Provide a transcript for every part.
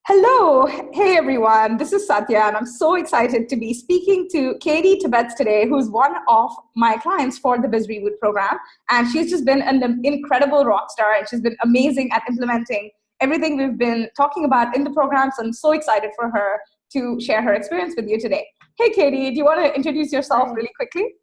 Hello. Hey, everyone. This is Satya, and I'm so excited to be speaking to Katie Tibbetts today, who's one of my clients for the Biz Reboot program. And she's just been an incredible rock star, and she's been amazing at implementing everything we've been talking about in the program. So I'm so excited for her to share her experience with you today. Hey, Katie, do you want to introduce yourself really quickly?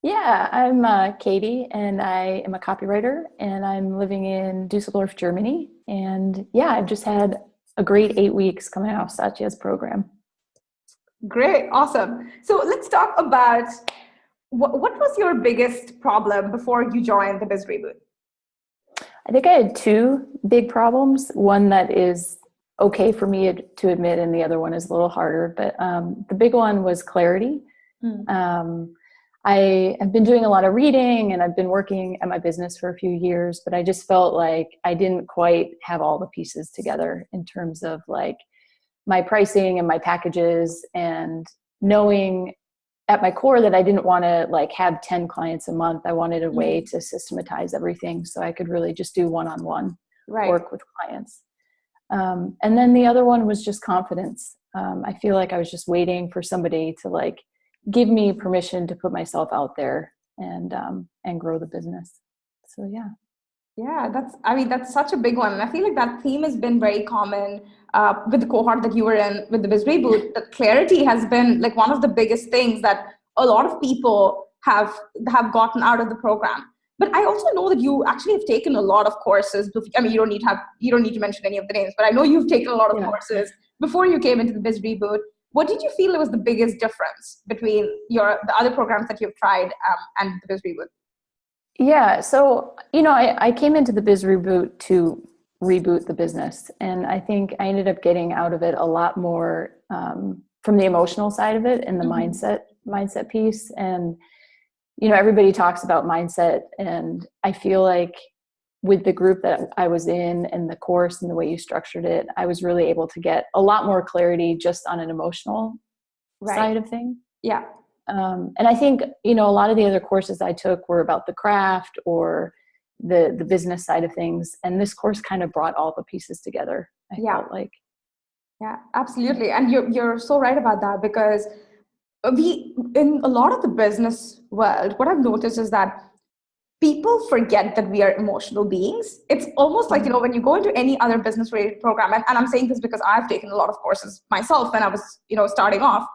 Yeah, I'm Katie, and I am a copywriter, and I'm living in Dusseldorf, Germany. And yeah, I've just had a great 8 weeks coming out of Satya's program. Great, awesome. So let's talk about what was your biggest problem before you joined the Biz Reboot? I think I had two big problems. One that is okay for me to admit, and the other one is a little harder. But the big one was clarity. I have been doing a lot of reading, and I've been working at my business for a few years, but I just felt like I didn't quite have all the pieces together in terms of like my pricing and my packages, and knowing at my core that I didn't want to like have 10 clients a month. I wanted a way to systematize everything so I could really just do one-on-one work with clients. And then the other one was just confidence. I feel like I was just waiting for somebody to like give me permission to put myself out there and grow the business. So yeah, that's such a big one, and I feel like that theme has been very common with the cohort that you were in with the Biz Reboot. The clarity has been like one of the biggest things that a lot of people have gotten out of the program. But I also know that you actually have taken a lot of courses. I mean, you don't need to mention any of the names, but I know you've taken a lot of courses before you came into the Biz Reboot. What did you feel was the biggest difference between the other programs that you've tried and the Biz Reboot? Yeah, so, I came into the Biz Reboot to reboot the business. And I think I ended up getting out of it a lot more from the emotional side of it and the mindset piece. And, everybody talks about mindset. And I feel like with the group that I was in and the course and the way you structured it, I was really able to get a lot more clarity just on an emotional side of things. Yeah. And I think, a lot of the other courses I took were about the craft or the business side of things. And this course kind of brought all the pieces together, I felt like. Yeah, absolutely. And you're so right about that, because in a lot of the business world, what I've noticed is that people forget that we are emotional beings. It's almost like, when you go into any other business related program, and I'm saying this because I've taken a lot of courses myself when I was, starting off.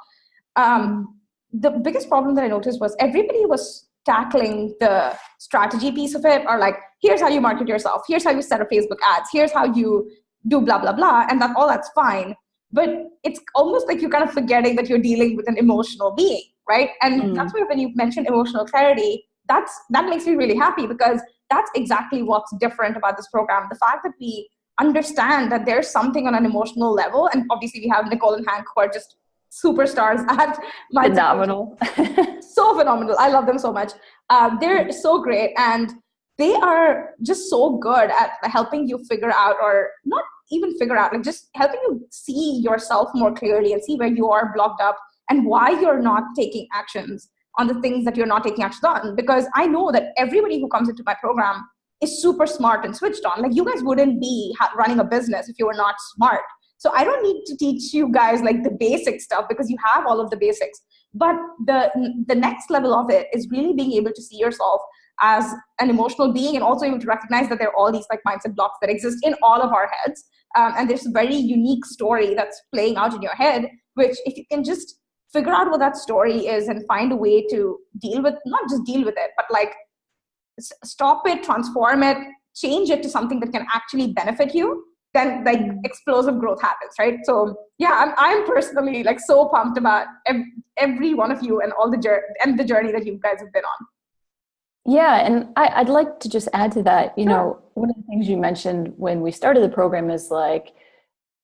The biggest problem that I noticed was everybody was tackling the strategy piece of it, or like, here's how you market yourself. Here's how you set up Facebook ads. Here's how you do blah, blah, blah. And that's fine. But it's almost like you're kind of forgetting that you're dealing with an emotional being, right? And that's why when you mentioned emotional clarity, that makes me really happy, because that's exactly what's different about this program. The fact that we understand that there's something on an emotional level, and obviously we have Nicole and Hank, who are just superstars at phenomenal. So phenomenal. I love them so much. They're so great, and they are just so good at helping you figure out, or not even figure out, like just helping you see yourself more clearly and see where you are blocked up and why you're not taking actions on the things that you're not taking actions on. Because I know that everybody who comes into my program is super smart and switched on. Like, you guys wouldn't be running a business if you were not smart. So I don't need to teach you guys like the basic stuff, because you have all of the basics. But the next level of it is really being able to see yourself as an emotional being, and also able to recognize that there are all these like mindset blocks that exist in all of our heads. And there's a very unique story that's playing out in your head, which if you can just figure out what that story is and find a way to not just deal with it, but like stop it, transform it, change it to something that can actually benefit you, then like explosive growth happens, right? So yeah, I'm personally like so pumped about every one of you and all the journey that you guys have been on. Yeah, and I'd like to just add to that, one of the things you mentioned when we started the program is like,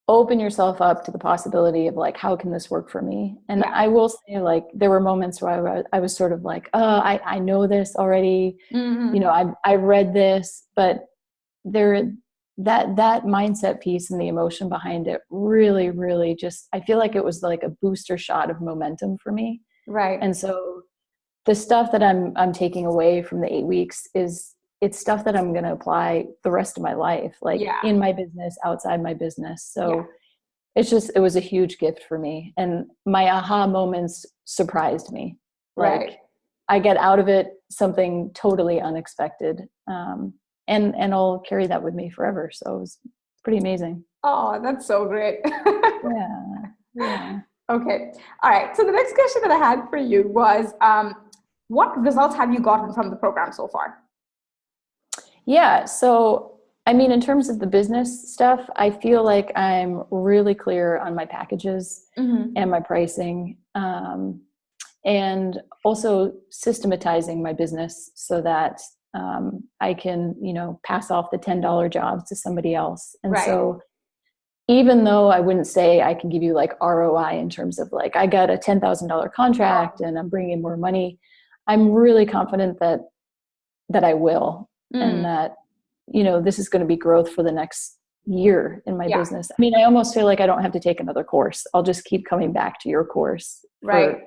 open yourself up to the possibility of like, how can this work for me? And I will say, like, there were moments where I was sort of like, I know this already, I read this, but that mindset piece and the emotion behind it really, really just, I feel like it was like a booster shot of momentum for me. Right. And so the stuff that I'm taking away from the 8 weeks is it's stuff that I'm going to apply the rest of my life, like Yeah. in my business, outside my business. So Yeah. it was a huge gift for me. And my aha moments surprised me. Like Right. I get out of it something totally unexpected. And I'll carry that with me forever. So it was pretty amazing. Oh, that's so great. Yeah. Yeah. Okay. All right. So the next question that I had for you was, what results have you gotten from the program so far? Yeah. So, I mean, in terms of the business stuff, I feel like I'm really clear on my packages and my pricing, and also systematizing my business so that I can, pass off the $10 jobs to somebody else. And Right. so even though I wouldn't say I can give you like ROI in terms of like, I got a $10,000 contract and I'm bringing in more money, I'm really confident that I will, and that, this is going to be growth for the next year in my business. I mean, I almost feel like I don't have to take another course. I'll just keep coming back to your course Right. for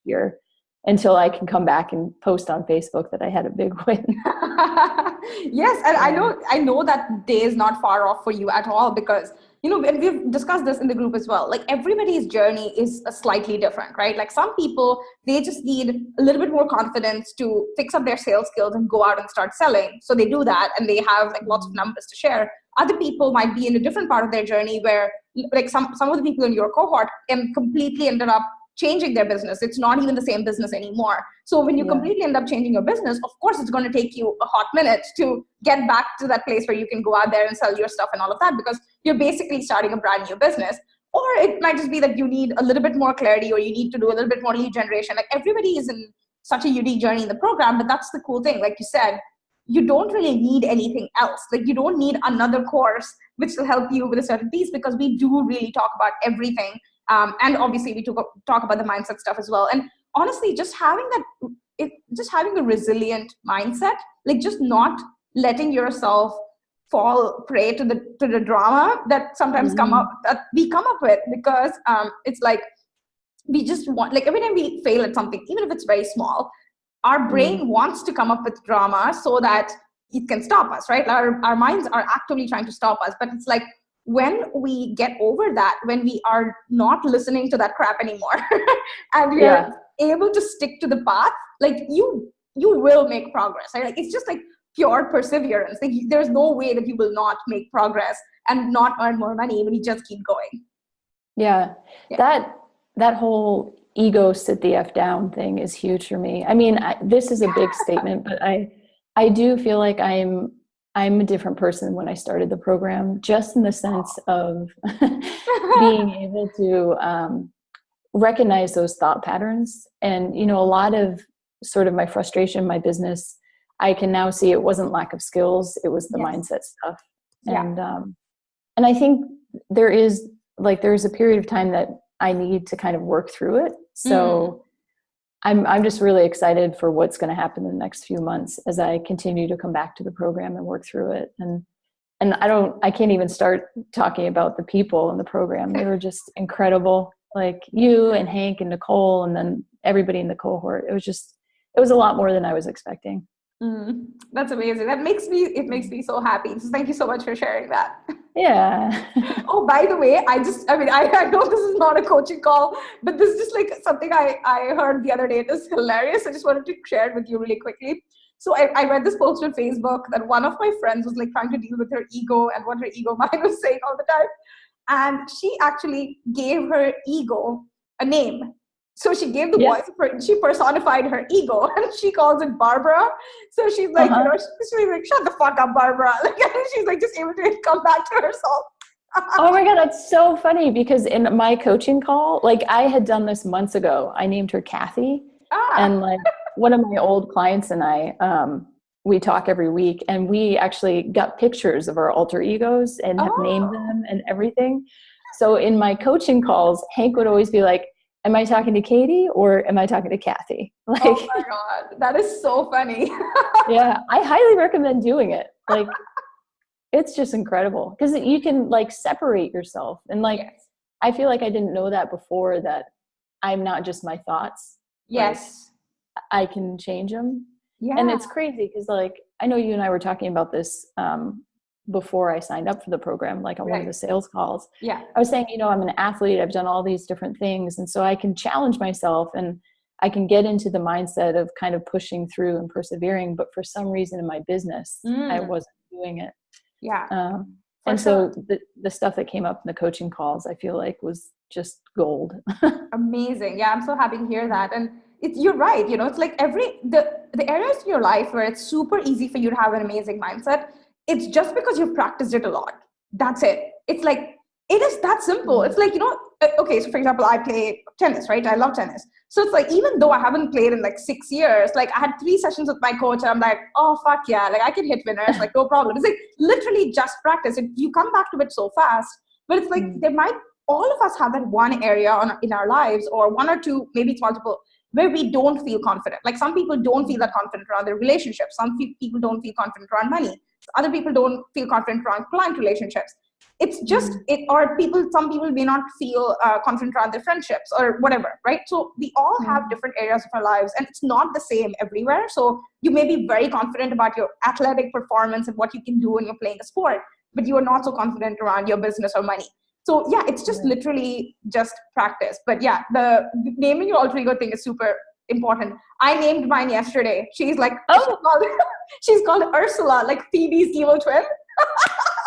year until I can come back and post on Facebook that I had a big win. Yes, and I know that day is not far off for you at all, because and we've discussed this in the group as well. Like everybody's journey is slightly different, right? Like some people, they just need a little bit more confidence to fix up their sales skills and go out and start selling. So they do that and they have like lots of numbers to share. Other people might be in a different part of their journey where like some of the people in your cohort completely ended up changing their business. It's not even the same business anymore. So when you completely end up changing your business, of course, it's going to take you a hot minute to get back to that place where you can go out there and sell your stuff and all of that, because you're basically starting a brand new business. Or it might just be that you need a little bit more clarity, or you need to do a little bit more lead generation. Like everybody is in such a unique journey in the program, but that's the cool thing. Like you said, you don't really need anything else. Like you don't need another course which will help you with a certain piece, because we do really talk about everything. And obviously we talk about the mindset stuff as well. And honestly, just having a resilient mindset, like just not letting yourself fall prey to the drama that sometimes we come up with, because it's like we just want, like every time we fail at something, even if it's very small, our brain wants to come up with drama so that it can stop us, right? Our minds are actively trying to stop us. But it's like when we get over that, when we are not listening to that crap anymore and we are able to stick to the path, like you will make progress, right? Like it's just like pure perseverance. Like there's no way that you will not make progress and not earn more money when you just keep going. Yeah. That whole ego sit the F down thing is huge for me. I mean, this is a big statement, but I do feel like I'm a different person when I started the program, just in the sense of being able to recognize those thought patterns. And, a lot of sort of my frustration in my business, I can now see it wasn't lack of skills, it was the mindset stuff. And I think there's a period of time that I need to kind of work through it. So I'm just really excited for what's going to happen in the next few months as I continue to come back to the program and work through it. And I can't even start talking about the people in the program. They were just incredible. Like you and Hank and Nicole, and then everybody in the cohort. It was a lot more than I was expecting. That's amazing. It makes me so happy. So thank you so much for sharing that. Yeah. Oh, by the way, I know this is not a coaching call, but this is just like something I heard the other day. It is hilarious. I just wanted to share it with you really quickly. So I read this post on Facebook that one of my friends was like trying to deal with her ego and what her ego mind was saying all the time. And she actually gave her ego a name. So she gave the voice of her, she personified her ego, and she calls it Barbara. So she's like, she's like, shut the fuck up, Barbara. Like, she's like just able to come back to herself. Oh my God, that's so funny, because in my coaching call, like I had done this months ago. I named her Kathy. And like one of my old clients and I, we talk every week, and we actually got pictures of our alter egos and have named them and everything. So in my coaching calls, Hank would always be like, am I talking to Katie or am I talking to Kathy? Like, oh my God, that is so funny. Yeah, I highly recommend doing it. Like, it's just incredible because you can like separate yourself. And like, I feel like I didn't know that before, that I'm not just my thoughts. Yes. Like, I can change them. Yeah. And it's crazy because like I know you and I were talking about this before I signed up for the program, like on one of the sales calls. Yeah. I was saying, I'm an athlete. I've done all these different things. And so I can challenge myself and I can get into the mindset of kind of pushing through and persevering. But for some reason in my business, I wasn't doing it. Yeah. And so the stuff that came up in the coaching calls, I feel like was just gold. Amazing. Yeah, I'm so happy to hear that. And you're right. It's like the areas in your life where it's super easy for you to have an amazing mindset, it's just because you've practiced it a lot. That's it. It's like, it is that simple. It's like, okay, so for example, I play tennis, right? I love tennis. So it's like, even though I haven't played in like 6 years, like I had 3 sessions with my coach and I'm like, oh, fuck yeah. Like I can hit winners, like no problem. It's like literally just practice. You come back to it so fast, but it's like all of us have that one area in our lives, or one or two, maybe it's multiple, where we don't feel confident. Like some people don't feel that confident around their relationships. Some people don't feel confident around money. Other people don't feel confident around client relationships. It's just some people may not feel confident around their friendships or whatever, right? So we all have different areas of our lives and it's not the same everywhere. So you may be very confident about your athletic performance and what you can do when you're playing a sport, but you are not so confident around your business or money. So yeah, it's just literally just practice. But yeah, the naming your alter ego thing is super important. I named mine yesterday. She's like, she's called Ursula, like Phoebe's evil twin.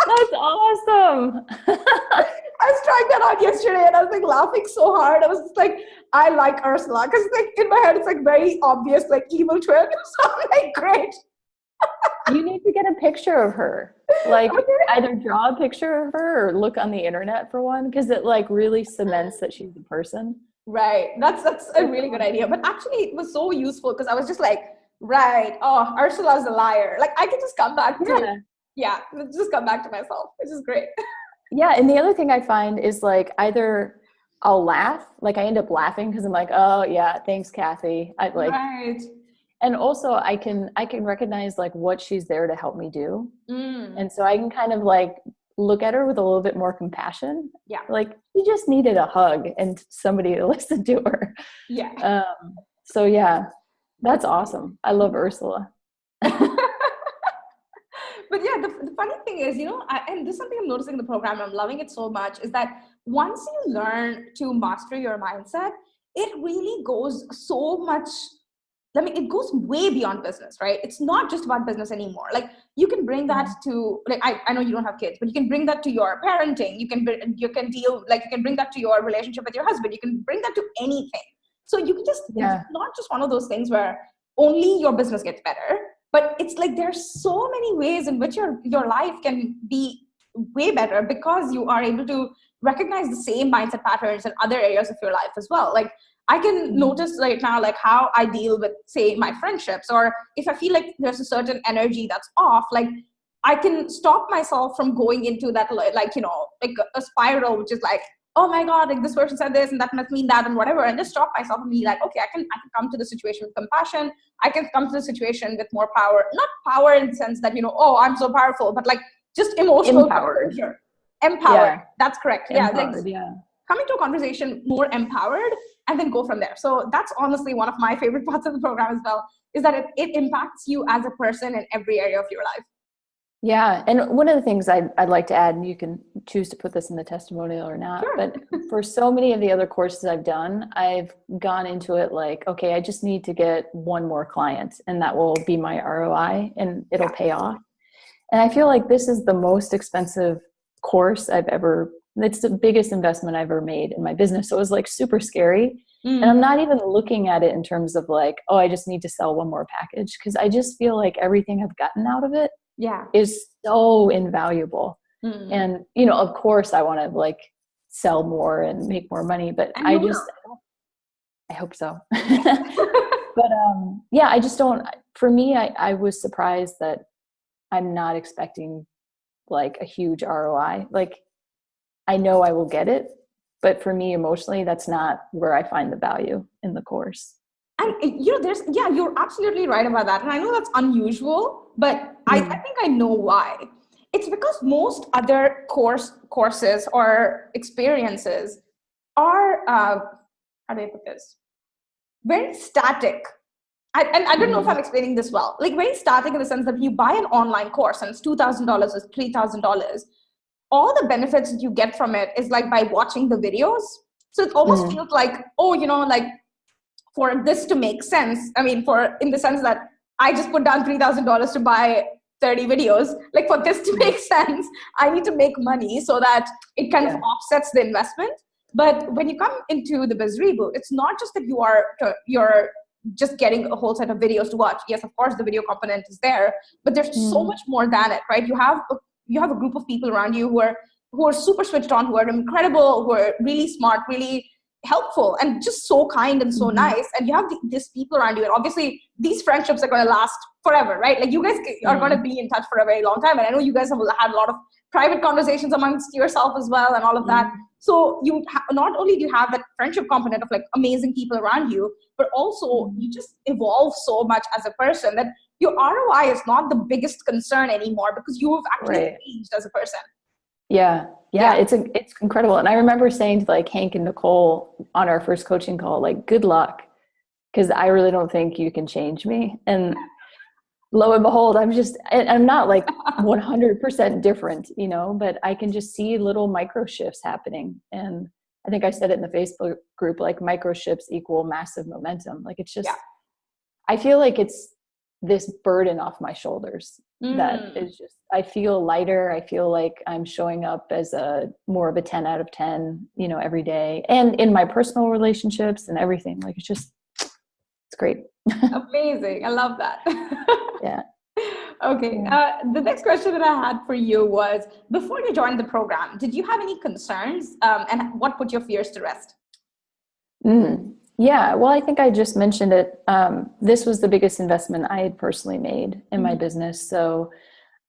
That's awesome. I was trying that out yesterday and I was like laughing so hard. I was just like, I like Ursula because like in my head it's like very obvious, like evil twin. So I'm like, great. You need to get a picture of her. Like either draw a picture of her or look on the internet for one, because it like really cements that she's a person. Right. That's a really good idea. But actually it was so useful because I was just like, right, oh, Ursula's a liar. Like I can just come back to just come back to myself, which is great. Yeah. And the other thing I find is like either I'll laugh, like I end up laughing because I'm like, oh yeah, thanks, Kathy. I like right. And also I can recognize like what she's there to help me do. And so I can kind of like look at her with a little bit more compassion. Yeah. Like she just needed a hug and somebody to listen to her. Yeah. So yeah, that's awesome. I love Ursula. But yeah, the funny thing is, and this is something I'm noticing in the program, I'm loving it so much, is that once you learn to master your mindset, it really goes so much. I mean, it goes way beyond business, right? It's not just about business anymore. Like you can bring that to, like, I know you don't have kids, but you can bring that to your parenting. You can bring that to your relationship with your husband. You can bring that to anything. So you can just, it's not just one of those things where only your business gets better, but it's like there's so many ways in which your life can be way better because you are able to recognize the same mindset patterns in other areas of your life as well. Like I can notice right now, like how I deal with, say, my friendships, or if I feel like there's a certain energy that's off, like I can stop myself from going into that, like a spiral, which is like, oh my God, like this person said this and that must mean that and whatever, and just stop myself and be like, okay, I can come to the situation with compassion. I can come to the situation with more power, not power in the sense that, oh, I'm so powerful, but like just emotional empowered. Empowered. That's correct. Empowered, coming to a conversation more empowered and then go from there. So that's honestly one of my favorite parts of the program as well, is that it impacts you as a person in every area of your life. Yeah. And one of the things I'd like to add, and you can choose to put this in the testimonial or not, but for so many of the other courses I've done, I've gone into it like, okay, I just need to get one more client and that will be my ROI and it'll pay off. And I feel like this is the most expensive course it's the biggest investment I've ever made in my business. So it was like super scary. And I'm not even looking at it in terms of like, oh, I just need to sell one more package. Cause I just feel like everything I've gotten out of it is so invaluable. And, of course I want to like sell more and make more money, but I hope so. But I just don't, for me, I was surprised that I'm not expecting like a huge ROI. Like I know I will get it, but for me emotionally, that's not where I find the value in the course. And you're absolutely right about that. And I know that's unusual, but I think I know why. It's because most other courses or experiences are, how do I put this? Very static. and I don't know if I'm explaining this well. Like very static in the sense that you buy an online course and it's $2,000 or $3,000. All the benefits that you get from it is like by watching the videos. So it almost feels like, oh, like for this to make sense. I mean, in the sense that I just put down $3,000 to buy 30 videos. Like for this to make sense, I need to make money so that it kind of offsets the investment. But when you come into the Biz Reboot, it's not just that you're just getting a whole set of videos to watch. Yes, of course, the video component is there, but there's so much more than it, right? You have a group of people around you who are super switched on, who are incredible, who are really smart, really helpful, and just so kind and so nice. And you have these people around you, and obviously these friendships are going to last forever, right? Like you guys are going to be in touch for a very long time, and I know you guys have had a lot of private conversations amongst yourself as well and all of that. So you not only do you have that friendship component of like amazing people around you, but also you just evolve so much as a person that your ROI is not the biggest concern anymore because you have actually changed as a person. Yeah. It's incredible. And I remember saying to like Hank and Nicole on our first coaching call, like, good luck, because I really don't think you can change me. And lo and behold, I'm not like 100% different, but I can just see little micro shifts happening. And I think I said it in the Facebook group, like micro shifts equal massive momentum. Like it's just, I feel like it's this burden off my shoulders that is just, I feel lighter. I feel like I'm showing up as more of a 10 out of 10, every day, and in my personal relationships and everything. Like it's great. Amazing. I love that. Yeah. Okay. The next question that I had for you was, before you joined the program, did you have any concerns, and what put your fears to rest? Yeah. Well, I think I just mentioned it. This was the biggest investment I had personally made in my business. So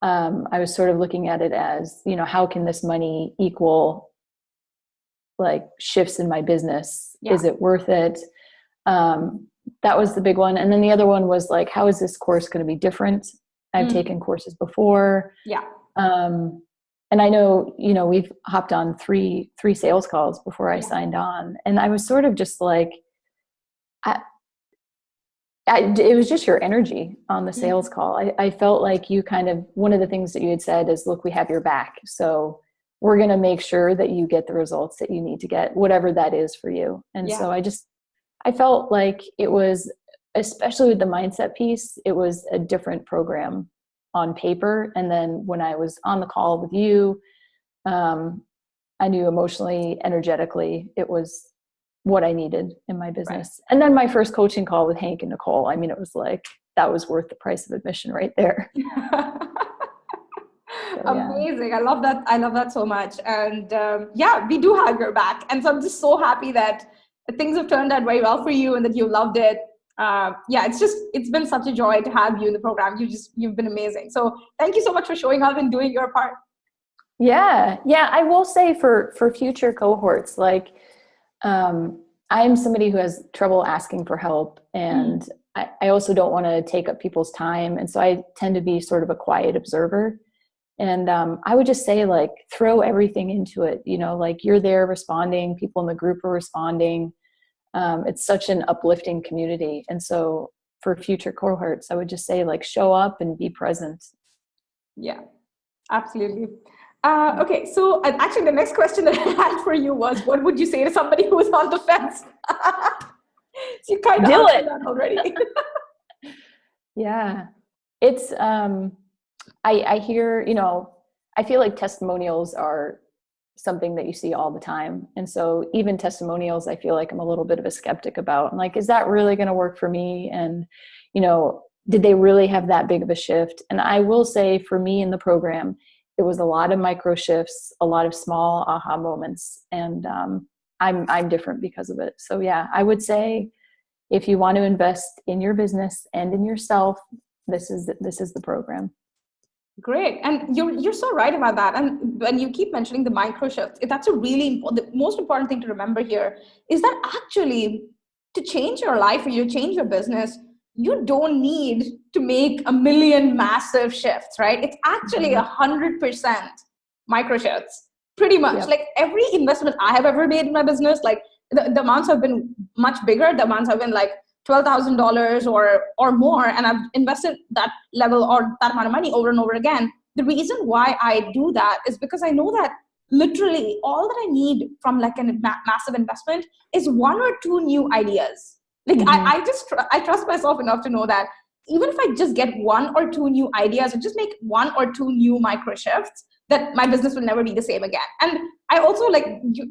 I was sort of looking at it as, how can this money equal like shifts in my business? Yeah. Is it worth it? That was the big one. And then the other one was like, how is this course going to be different? I've taken courses before. Yeah. And I know, we've hopped on three sales calls before I signed on. And I was sort of just like, it was just your energy on the sales call. I felt like you kind of, one of the things that you had said is, look, we have your back. So we're going to make sure that you get the results that you need to get, whatever that is for you. And so I felt like it was, especially with the mindset piece, it was a different program on paper. And then when I was on the call with you, I knew emotionally, energetically, it was what I needed in my business. Right. And then my first coaching call with Hank and Nicole, I mean, it was like, that was worth the price of admission right there. Amazing. I love that. I love that so much. And we do have your back. And so I'm just so happy that things have turned out very well for you and that you loved it. It's been such a joy to have you in the program. You've been amazing. So thank you so much for showing up and doing your part. Yeah. I will say for future cohorts, like, I'm somebody who has trouble asking for help, and I also don't want to take up people's time. And so I tend to be sort of a quiet observer. And I would just say, like, throw everything into it. Like, you're there responding, people in the group are responding. It's such an uplifting community. And so for future cohorts, I would just say, like, show up and be present. Yeah, absolutely. Okay, so actually the next question that I had for you was, what would you say to somebody who is on the fence? So you kind of answered that already. Yeah, it's, I hear, I feel like testimonials are something that you see all the time. And so even testimonials, I feel like I'm a little bit of a skeptic about. I'm like, is that really going to work for me? And, did they really have that big of a shift? And I will say, for me in the program, it was a lot of micro shifts, a lot of small aha moments. And I'm different because of it. So yeah, I would say, if you want to invest in your business and in yourself, this is the program. Great. And you're so right about that. And when you keep mentioning the micro shifts, that's a really important, the most important thing to remember here is that actually, to change your life or you change your business, you don't need to make a million massive shifts, right? It's actually 100% micro shifts, pretty much. Yep. Like every investment I have ever made in my business, like the amounts have been much bigger. The amounts have been like $12,000 or more, and I've invested that level or that amount of money over and over again, the reason why I do that is because I know that literally all that I need from like a massive investment is one or two new ideas. Like I trust myself enough to know that even if I just get one or two new ideas or just make one or two new micro shifts, that my business will never be the same again. And I also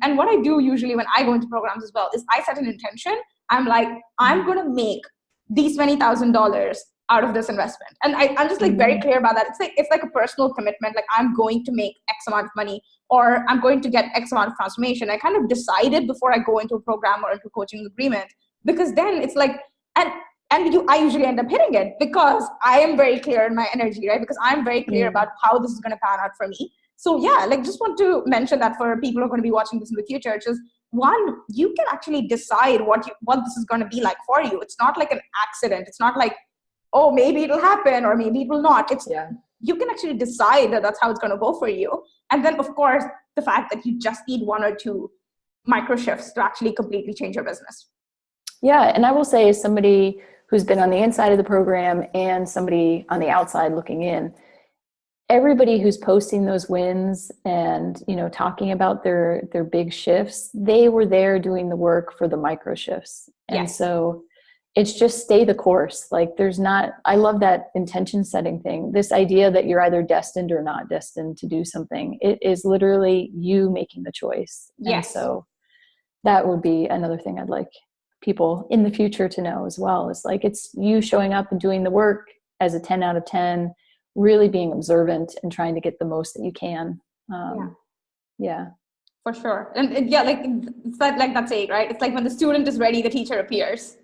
and what I do usually when I go into programs as well is I set an intention. I'm like, I'm going to make these many $1,000s out of this investment. And I'm just like very clear about that. It's like a personal commitment. Like I'm going to make X amount of money, or I'm going to get X amount of transformation. I kind of decided before I go into a program or into a coaching agreement, because then it's like, I usually end up hitting it because I am very clear in my energy, right? Because I'm very clear about how this is going to pan out for me. So yeah, like just want to mention that for people who are going to be watching this in the future, it's just one, you can actually decide what this is going to be like for you. It's not like an accident. It's not like, oh, maybe it'll happen or maybe it will not. You can actually decide that that's how it's going to go for you. And then of course, the fact that you just need one or two micro shifts to actually completely change your business. Yeah. And I will say, as somebody who's been on the inside of the program and somebody on the outside looking in, everybody who's posting those wins and, talking about their big shifts, they were there doing the work for the micro shifts. And so it's just stay the course. Like I love that intention setting thing. This idea that you're either destined or not destined to do something. It is literally you making the choice. Yes. And so that would be another thing I'd like people in the future to know as well. Is like, it's you showing up and doing the work as a 10 out of 10, really being observant and trying to get the most that you can. For sure. And like it's like that saying, right? It's like when the student is ready, the teacher appears.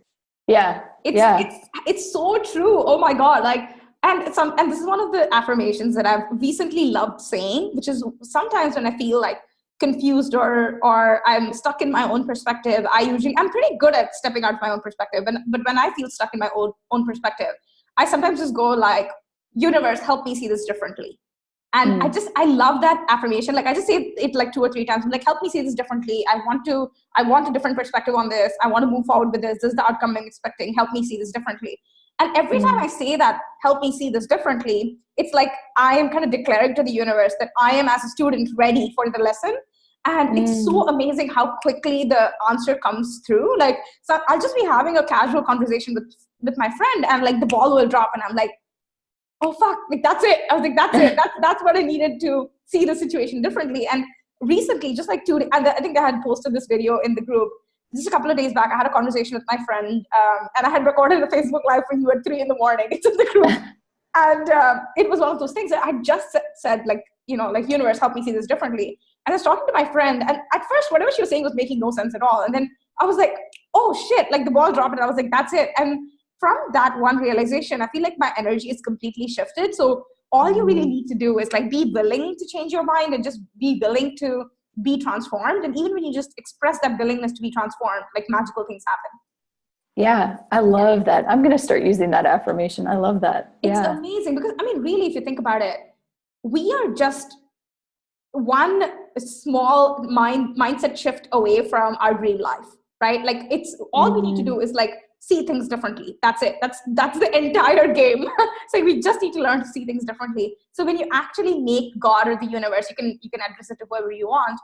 It's so true. Oh my God. Like, and this is one of the affirmations that I've recently loved saying, which is sometimes when I feel like confused or I'm stuck in my own perspective, I'm pretty good at stepping out of my own perspective. But when I feel stuck in my own perspective, I sometimes just go like, universe, help me see this differently. And I love that affirmation. Like I just say it like 2 or 3 times. I'm like, help me see this differently. I want a different perspective on this. I want to move forward with this. This is the outcome I'm expecting. Help me see this differently. And every time I say that, help me see this differently, it's like I am kind of declaring to the universe that I am, as a student, ready for the lesson. And it's so amazing how quickly the answer comes through. Like, so I'll just be having a casual conversation with my friend, and like the ball will drop and I'm like, oh fuck, like that's it. I was like, that's it. That's what I needed to see the situation differently. And recently, just like I think I had posted this video in the group just a couple of days back. I had a conversation with my friend, and I had recorded a Facebook Live for you at 3 a.m. It's in the group. And it was one of those things that I just said, like, like, universe, help me see this differently. And I was talking to my friend, and at first, whatever she was saying was making no sense at all. And then I was like, oh shit, like the ball dropped, and I was like, that's it. And from that one realization, I feel like my energy is completely shifted. So all you really need to do is like be willing to change your mind and just be willing to be transformed. And even when you just express that willingness to be transformed, like magical things happen. Yeah, I love that. I'm going to start using that affirmation. I love that. It's amazing because, I mean, really, if you think about it, we are just one small mindset shift away from our dream life, right? Like it's all we need to do is like see things differently. That's it. That's the entire game. So we just need to learn to see things differently. So when you actually make God or the universe, you can address it to whoever you want.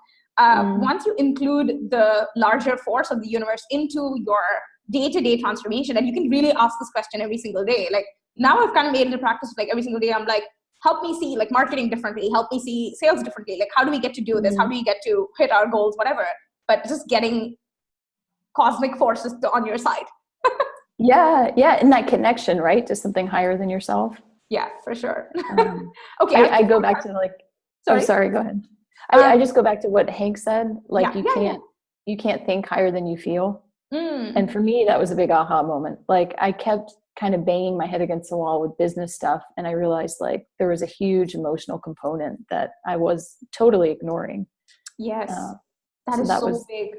Once you include the larger force of the universe into your day-to-day transformation, and you can really ask this question every single day. Like now I've kind of made it a practice, like every single day I'm like, help me see like marketing differently, help me see sales differently. Like how do we get to do this? How do we get to hit our goals, whatever, but just getting cosmic forces on your side. Yeah. And that connection, right, to something higher than yourself. Yeah, for sure. Okay. I go back to like, sorry, go ahead. I just go back to what Hank said. Like you can't think higher than you feel. And for me, that was a big aha moment. Like I kept kind of banging my head against the wall with business stuff. And I realized like there was a huge emotional component that I was totally ignoring. Yes. That is so big.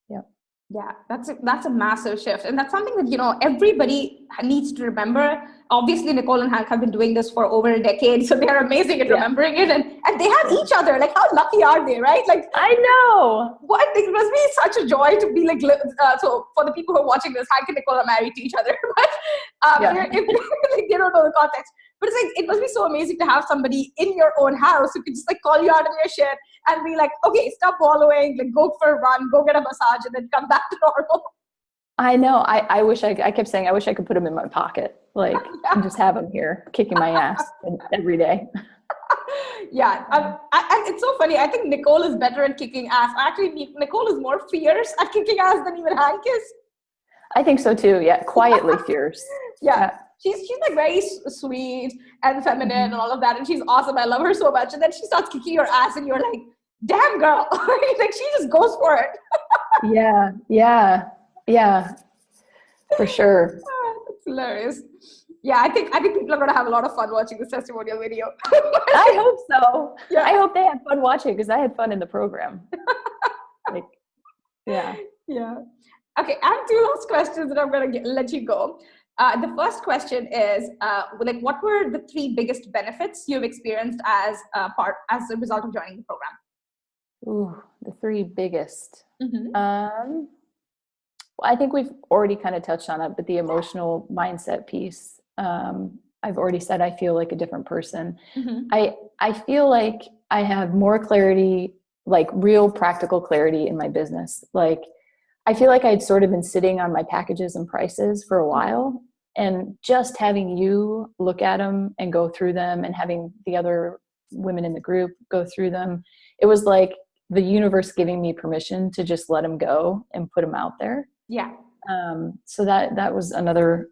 Yeah. Yeah, that's a massive shift. And that's something that, everybody needs to remember. Obviously, Nicole and Hank have been doing this for over a decade, so they're amazing at Yeah. remembering it. And they have each other. Like, how lucky are they, right? Like, I know. what, it must be such a joy to be like, so for the people who are watching this, Hank and Nicole are married to each other, but like, they don't know the context. But it's like, it must be so amazing to have somebody in your own house who can just like call you out of your shit and be like, okay, stop wallowing, like go for a run, go get a massage, and then come back to normal. I know. I wish I kept saying, I wish I could put him in my pocket, like, and just have him here kicking my ass every day. Yeah. And it's so funny. I think Nicole is better at kicking ass. Actually, Nicole is more fierce at kicking ass than even Hank is. I think so too. Yeah. Quietly fierce. Yeah. She's like very sweet and feminine and all of that. And she's awesome. I love her so much. And then she starts kicking your ass and you're like, damn girl. Like she just goes for it. Yeah. For sure. That's hilarious. Yeah, I think people are gonna have a lot of fun watching this testimonial video. I hope so. Yeah. I hope they had fun watching because I had fun in the program. Like, yeah. Okay, I have two last questions that I'm gonna let you go. The first question is, like, what were the three biggest benefits you've experienced as a result of joining the program? Ooh, the three biggest. Well, I think we've already kind of touched on it, but the emotional mindset piece. I've already said I feel like a different person. I feel like I have more clarity, like real practical clarity in my business. Like I feel like I'd sort of been sitting on my packages and prices for a while, and just having you look at them and go through them and having the other women in the group go through them, it was like the universe giving me permission to just let them go and put them out there. Yeah. So that was another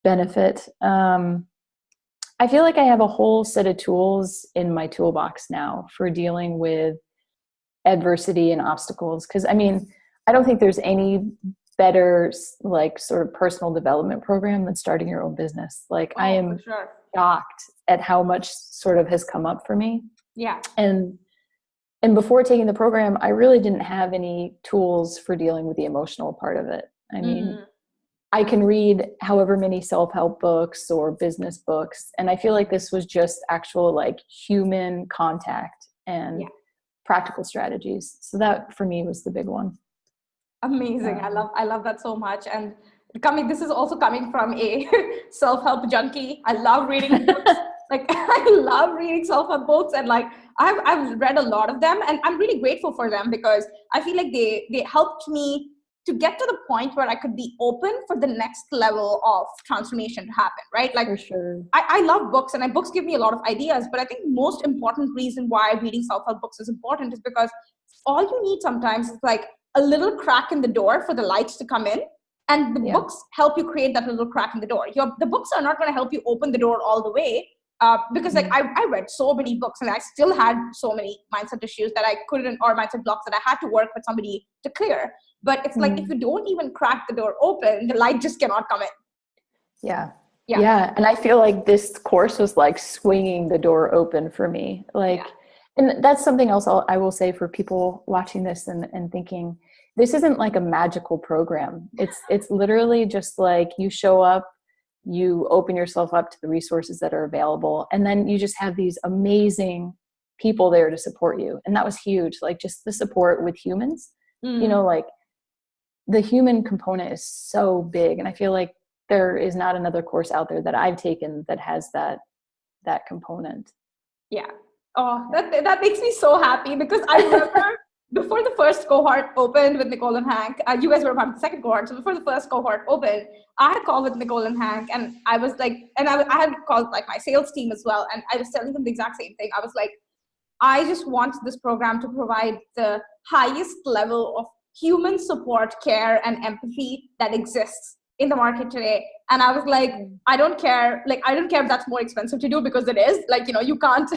benefit. I feel like I have a whole set of tools in my toolbox now for dealing with adversity and obstacles. Cause I mean, I don't think there's any better like sort of personal development program than starting your own business. Like I am shocked at how much sort of has come up for me. Yeah. And before taking the program, I really didn't have any tools for dealing with the emotional part of it. I mean, I can read however many self-help books or business books, and I feel like this was just actual like human contact and practical strategies. So that for me was the big one. Amazing. I love that so much. And this is also coming from a self-help junkie. I love reading books. Like I love reading self-help books, and like I've read a lot of them, and I'm really grateful for them because I feel like they helped me to get to the point where I could be open for the next level of transformation to happen, right? Like for sure. I love books, and books give me a lot of ideas, but I think the most important reason why reading self-help books is important is because all you need sometimes is like a little crack in the door for the lights to come in. And the books help you create that little crack in the door. The books are not going to help you open the door all the way. Because like I read so many books, and I still had so many mindset issues that I couldn't, or mindset blocks that I had to work with somebody to clear. But it's like, if you don't even crack the door open, the light just cannot come in. Yeah. And I feel like this course was like swinging the door open for me. Like, and that's something else I will say for people watching this and thinking, this isn't like a magical program. It's literally just like you show up, you open yourself up to the resources that are available, and then you just have these amazing people there to support you. And that was huge. Like just the support with humans, you know, like the human component is so big. And I feel like there is not another course out there that I've taken that has that component. Yeah. Oh, that makes me so happy, because I remember before the first cohort opened with Nicole and Hank, you guys were part of the second cohort. So before the first cohort opened, I had a call with Nicole and Hank, and I was like, and I had called like my sales team as well. And I was telling them the exact same thing. I was like, I just want this program to provide the highest level of human support, care, and empathy that exists in the market today. And I was like, I don't care if that's more expensive to do, because it is. Like, you know, you can't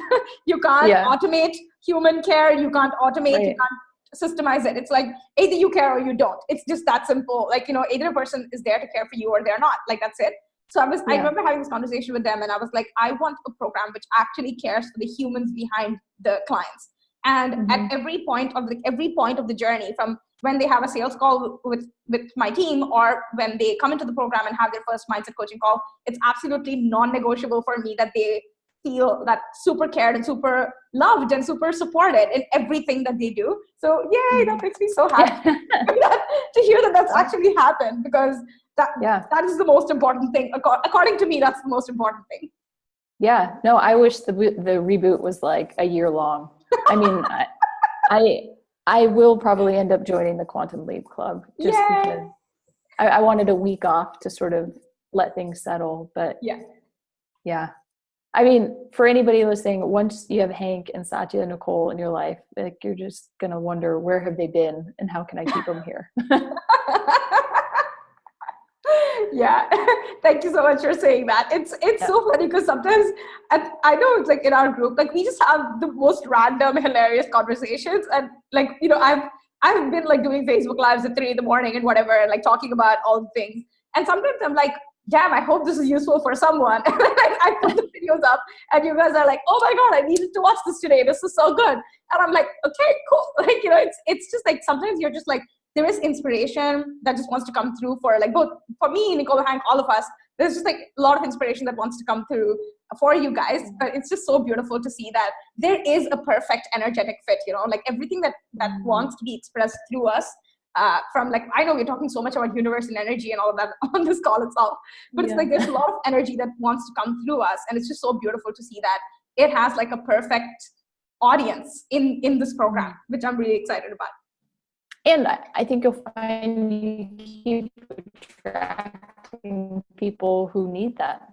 automate human care. You can't automate, you can't systemize it. It's like either you care or you don't. It's just that simple. Like, you know, either a person is there to care for you or they're not. Like, that's it. So I remember having this conversation with them, and I was like, I want a program which actually cares for the humans behind the clients. And at every point of the journey, from when they have a sales call with my team, or when they come into the program and have their first mindset coaching call, it's absolutely non-negotiable for me that they feel that super cared and super loved and super supported in everything that they do. So yay, that makes me so happy to hear that that's actually happened, because that is the most important thing. According to me, that's the most important thing. Yeah, no, I wish the reboot was like a year long. I mean, I will probably end up joining the Quantum Leap Club just because I wanted a week off to sort of let things settle. But yeah. I mean, for anybody listening, once you have Hank and Satya and Nicole in your life, like, you're just going to wonder, where have they been and how can I keep them here? Yeah, thank you so much for saying that. It's so funny because sometimes, and I know it's like in our group, like we just have the most random, hilarious conversations, and like, you know, I've been like doing Facebook lives at 3 a.m. and whatever, and like talking about all the things, and sometimes I'm like, damn, I hope this is useful for someone. And then I put the videos up, and you guys are like, oh my god, I needed to watch this today. This is so good. And I'm like, okay, cool. Like, you know, it's just like sometimes you're just like, there is inspiration that just wants to come through for like both for me, Nicole, Hank, all of us. There's just like a lot of inspiration that wants to come through for you guys. But it's just so beautiful to see that there is a perfect energetic fit, you know, like everything that wants to be expressed through us. From like, I know we're talking so much about universe and energy and all of that on this call itself, but it's like there's a lot of energy that wants to come through us, and it's just so beautiful to see that it has like a perfect audience in this program, which I'm really excited about. And I think you'll find you keep attracting people who need that.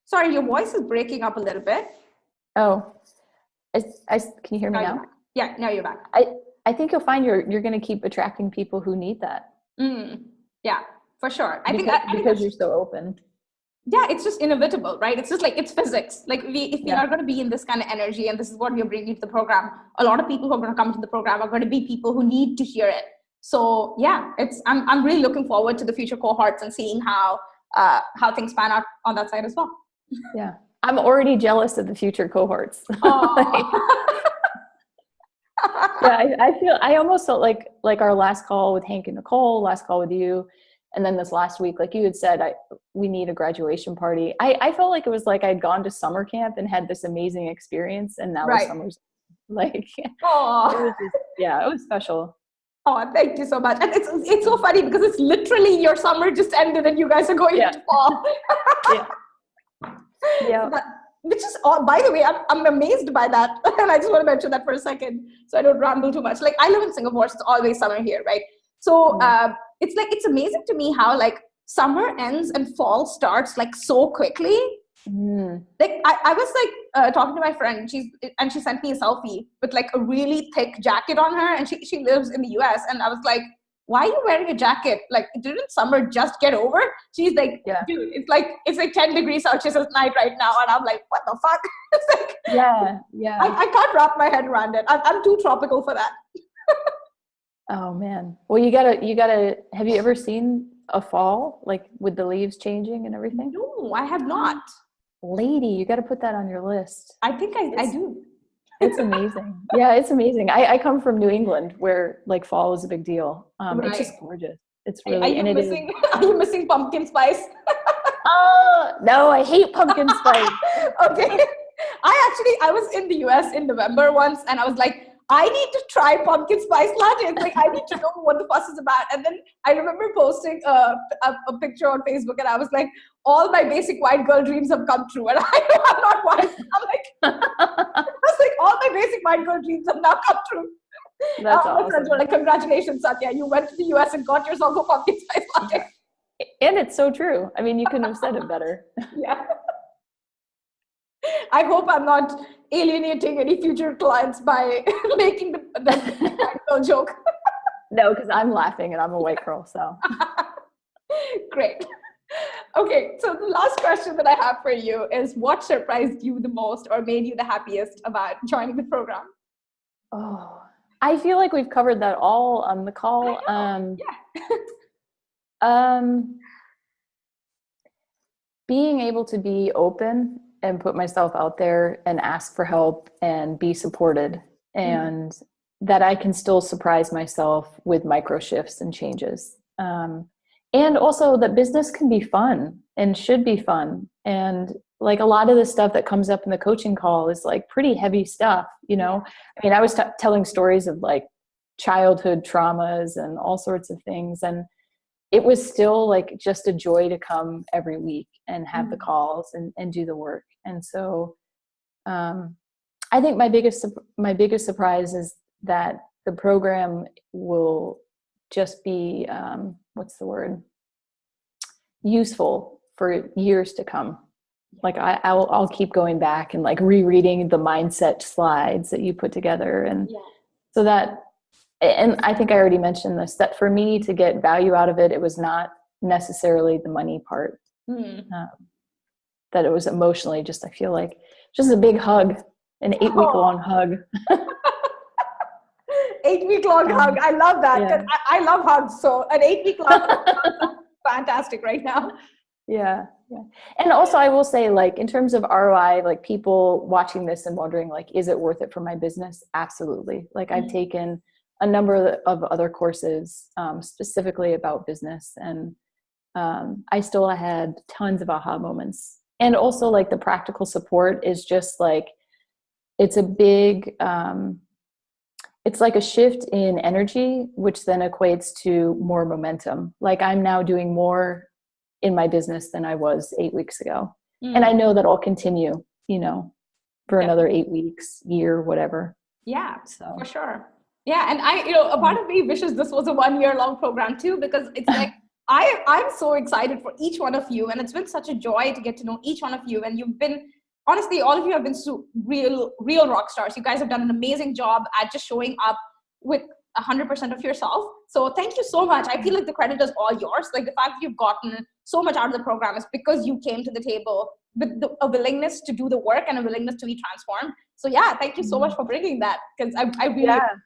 Sorry, your voice is breaking up a little bit. Oh, can you hear me now? Yeah, now you're back. I think you'll find you're going to keep attracting people who need that. Yeah, for sure. I think because you're so open. Yeah, it's just inevitable, right? It's just like, it's physics. Like if we are going to be in this kind of energy, and this is what we're bringing to the program, a lot of people who are going to come to the program are going to be people who need to hear it. So yeah, I'm really looking forward to the future cohorts and seeing how things pan out on that side as well. Yeah, I'm already jealous of the future cohorts. Yeah, I almost felt like our last call with Hank and Nicole, last call with you, and then this last week, like you had said, we need a graduation party. I felt like it was like I'd gone to summer camp and had this amazing experience, and now the summer's like, it was just, it was special. Oh, thank you so much. And it's so funny because it's literally your summer just ended and you guys are going into fall. Yeah. Which is, by the way, I'm amazed by that. And I just want to mention that for a second so I don't ramble too much. Like, I live in Singapore, so it's always summer here, right? So it's like, it's amazing to me how like summer ends and fall starts like so quickly. Like I was like talking to my friend, she sent me a selfie with like a really thick jacket on her, and she lives in the US, and I was like, why are you wearing a jacket? Like, didn't summer just get over? She's like, dude, it's like 10 degrees Celsius at night right now. And I'm like, what the fuck? It's like, I can't wrap my head around it. I'm too tropical for that. Oh man. Well, you gotta, have you ever seen a fall, like with the leaves changing and everything? No, I have not. Lady, you got to put that on your list. I think I do. It's amazing. Yeah, it's amazing. I come from New England where like fall is a big deal. It's just gorgeous. It's really, are you missing pumpkin spice? Oh, no, I hate pumpkin spice. Okay. I was in the US in November once, and I was like, I need to try pumpkin spice lattes. Like, I need to know what the fuss is about. And then I remember posting a picture on Facebook, and I was like, all my basic white girl dreams have come true. And I know I'm not white. I'm like, I was like, all my basic white girl dreams have now come true. That's awesome. My friends were like, congratulations, Satya. You went to the US and got yourself a pumpkin spice latte. And it's so true. I mean, you couldn't have said it better. Yeah. I hope I'm not alienating any future clients by making the white girl joke. No, because I'm laughing and I'm a white girl, so. Great. Okay, so the last question that I have for you is, what surprised you the most or made you the happiest about joining the program? Oh, I feel like we've covered that all on the call. Being able to be open and put myself out there and ask for help and be supported and that I can still surprise myself with micro shifts and changes. And also that business can be fun and should be fun. And like a lot of the stuff that comes up in the coaching call is like pretty heavy stuff, you know? I mean, I was telling stories of like childhood traumas and all sorts of things. And it was still like just a joy to come every week and have the calls and do the work. And so I think my biggest surprise is that the program will just be, what's the word? Useful for years to come. Like I'll keep going back and like rereading the mindset slides that you put together. And so that, and I think I already mentioned this, that for me to get value out of it, it was not necessarily the money part. That it was emotionally just, I feel like just a big hug, an 8-week long hug. 8-week long hug. I love that. Yeah. I love hugs. So an 8-week long hug, fantastic right now. Yeah. And also I will say, like, in terms of ROI, like people watching this and wondering, like, is it worth it for my business? Absolutely. Like I've taken a number of other courses specifically about business, and I still had tons of aha moments. And also like the practical support is just like, it's a big, it's like a shift in energy, which then equates to more momentum. Like I'm now doing more in my business than I was 8 weeks ago. And I know that I'll continue, you know, for another 8 weeks, year, whatever. Yeah, so for sure. Yeah. And a part of me wishes this was a 1-year-long program too, because it's like, I'm so excited for each one of you. And it's been such a joy to get to know each one of you. And you've been, honestly, all of you have been real rock stars. You guys have done an amazing job at just showing up with 100% of yourself. So thank you so much. I feel like the credit is all yours. Like the fact that you've gotten so much out of the program is because you came to the table with a willingness to do the work and a willingness to be transformed. So yeah, thank you so much for bringing that, because I really appreciate it.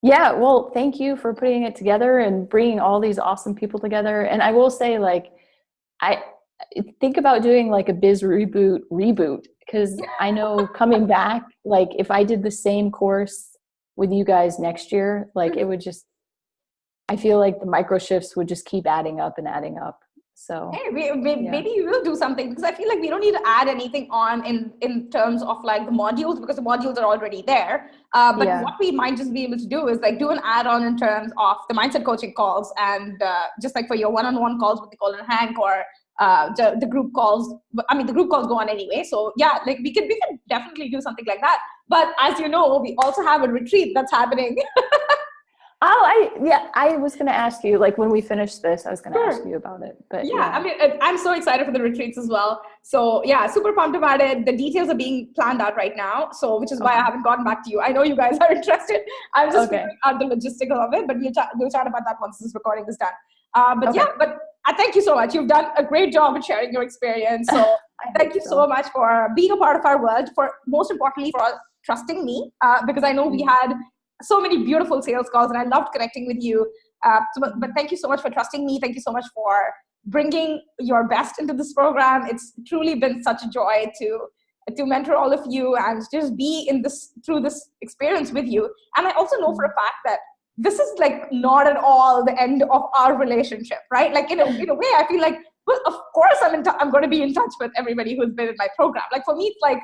Yeah, well, thank you for putting it together and bringing all these awesome people together. And I will say, like, I think about doing like a Biz Reboot, because I know coming back, like if I did the same course with you guys next year, like it would just, I feel like the micro shifts would just keep adding up and adding up. So hey, maybe you will do something, because I feel like we don't need to add anything on in terms of like the modules, because the modules are already there. But what we might just be able to do is like do an add-on in terms of the mindset coaching calls, and just like for your one-on-one calls with Nicole and Hank, or the group calls. I mean, the group calls go on anyway. So yeah, like we can definitely do something like that. But as you know, we also have a retreat that's happening. I was going to ask you, like when we finish this, I was going to ask you about it. But yeah, I mean, I'm so excited for the retreats as well. So yeah, super pumped about it. The details are being planned out right now. So which is why I haven't gotten back to you. I know you guys are interested. I'm just figuring out the logistical of it, but we'll chat about that once this recording is done. But thank you so much. You've done a great job at sharing your experience. So thank you so much for being a part of our world, for most importantly, for trusting me, because I know we had so many beautiful sales calls and I loved connecting with you. But thank you so much for trusting me. Thank you so much for bringing your best into this program. It's truly been such a joy to mentor all of you and just be through this experience with you. And I also know for a fact that this is like not at all the end of our relationship, right? Like in a way, I feel like, well, of course I'm going to be in touch with everybody who's been in my program. Like for me, it's like,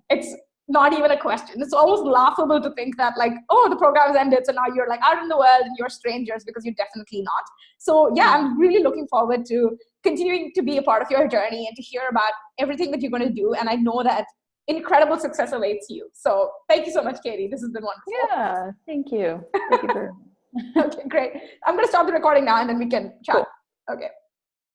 it's not even a question. It's almost laughable to think that like, oh, the program has ended, so now you're like out in the world and you're strangers, because you're definitely not. So yeah, I'm really looking forward to continuing to be a part of your journey and to hear about everything that you're going to do. And I know that incredible success awaits you. So thank you so much, Katie. This has been wonderful. Yeah, thank you. Thank you very much. Okay, great. I'm going to stop the recording now and then we can chat. Cool. Okay.